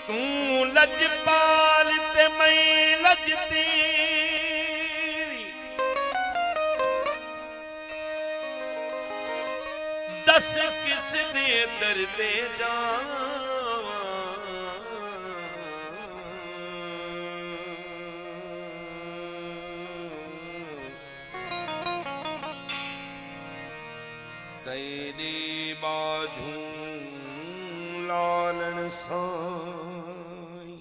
तू लजपाल ते मैं लजती दस किस दे दर्दे जावा तेरी बाजू लालन साई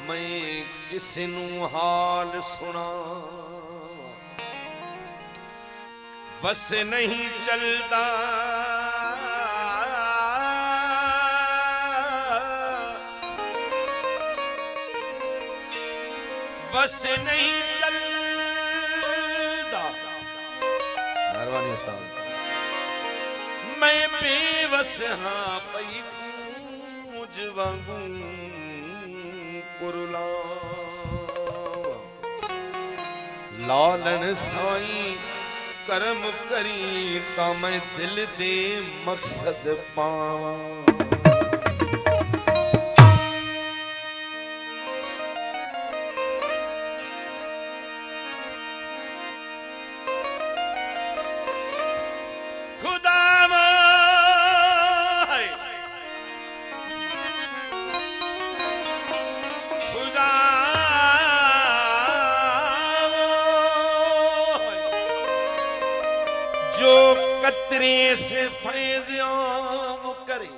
मैं किसनू हाल सुना बस नहीं चलता बस नहीं चलता मेहरबानी उस्ताद मैं बेबस हाँ पई कूंज वांगू कुरला लालन साईं करम करी ता मैं दिल दे मकसद पावा खुदा खुदा जो कतरे से फैज़ आम करे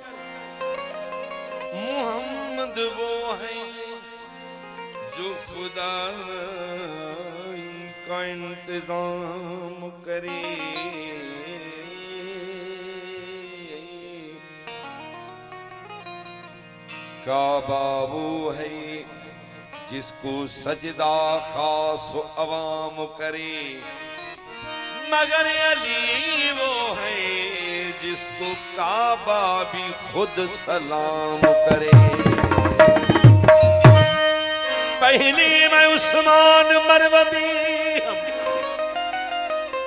मोहम्मद वो है जो खुदा का इंतजाम करे काबा वो है जिसको सजदा खास अवाम करे मगर अली वो है जिसको काबा भी खुद सलाम करे पहली मैं उस्मान मरवदी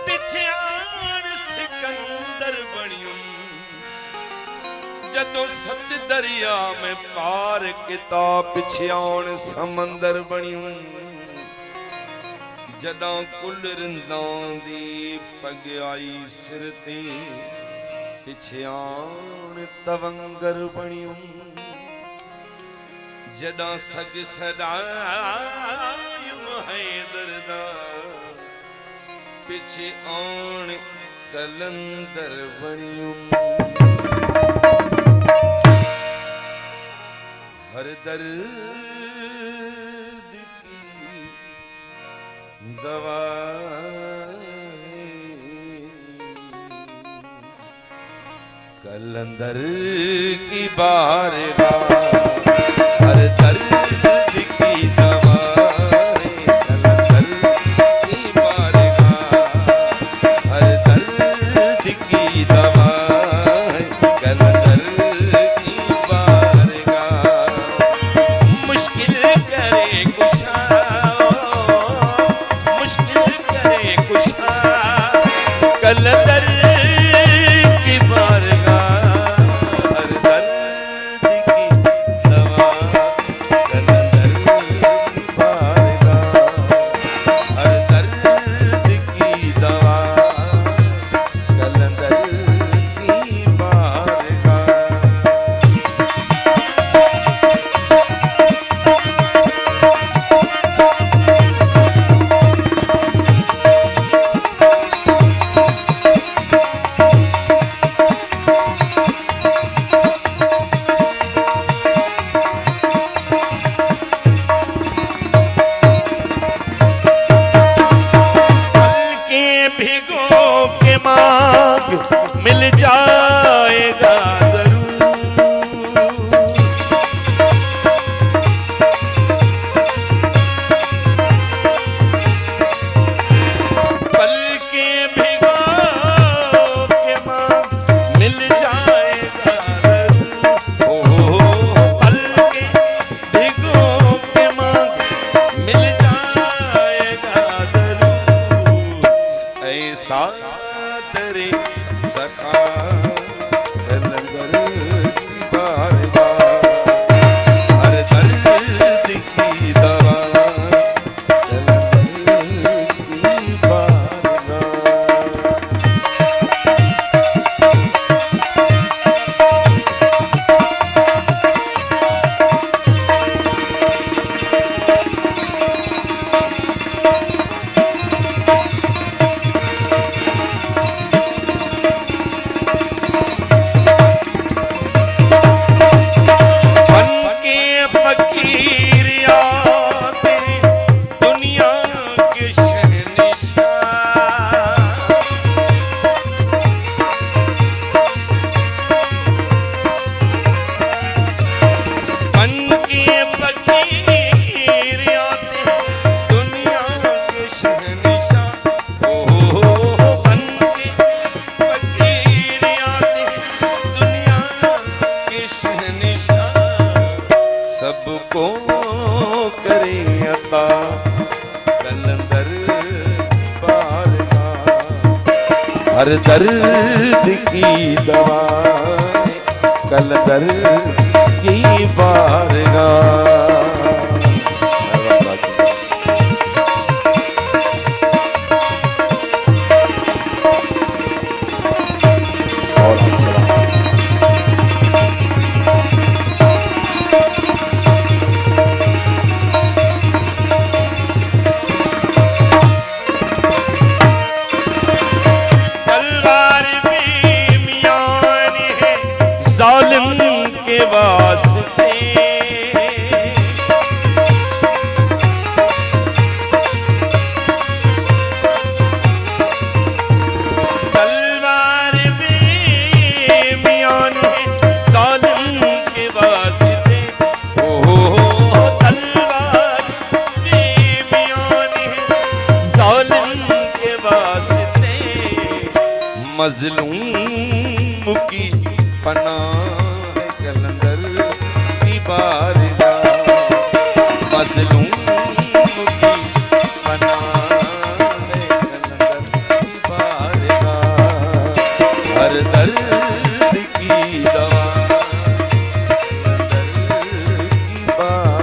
पिछयान सिकंदर बनियूं जदों सत दरिया में पार किताब पिछयान समंदर बनियूं जदा कुल रिंदां दी पगयाई सिर ते पिछयान तवंगर बनियूं जदा सग सदायूं हैदर दा पिछे आन कलंदर बनियूं हर दर्द की दवा कलंदर की बारगाह हर दर्द की दवा कलंदर की बारगाह हर दर्द की दवा कलंदर की बारगाह मुश्किल करे कुशा कलंदर की बारगाह हर दर्द की दवा कलंदर की बारगाह हर दर्द की दवा कलंदर की बारगाह मिल जाएगा जरूर पल के भिगो के मांग मिल जाएगा जरूर पल के भिगो के मांग मिल जाएगा जरूर ऐसा तेरे सखा कलंदर की बारगाह सबको करे अता कलंदर बारगाह। हर दर्द की दवा कलंदर की बारगाह। मजलूम की पनाह कलंदर की बारगाह। मजलूम की पनाह कलंदर की बारगाह। हर दर्द की दवा कलंदर की बारगाह।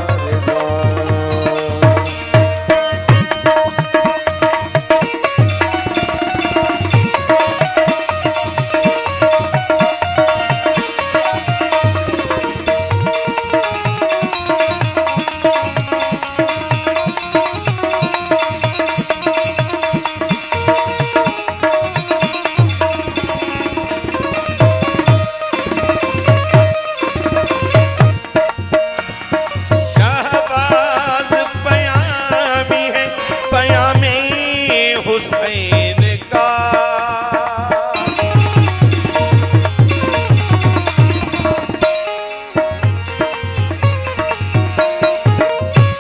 हुसैन का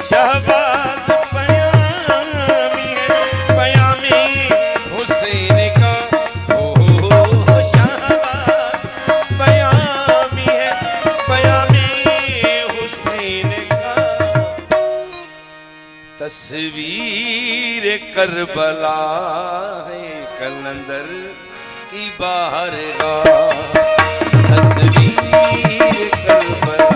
शहबाज पयामी है पयामी हुसैन का। ओ शहबाज पयामी है पयामी हुसैन का। तस्वीर करबला है कलंदर की बारगाह। तस्वीर करबला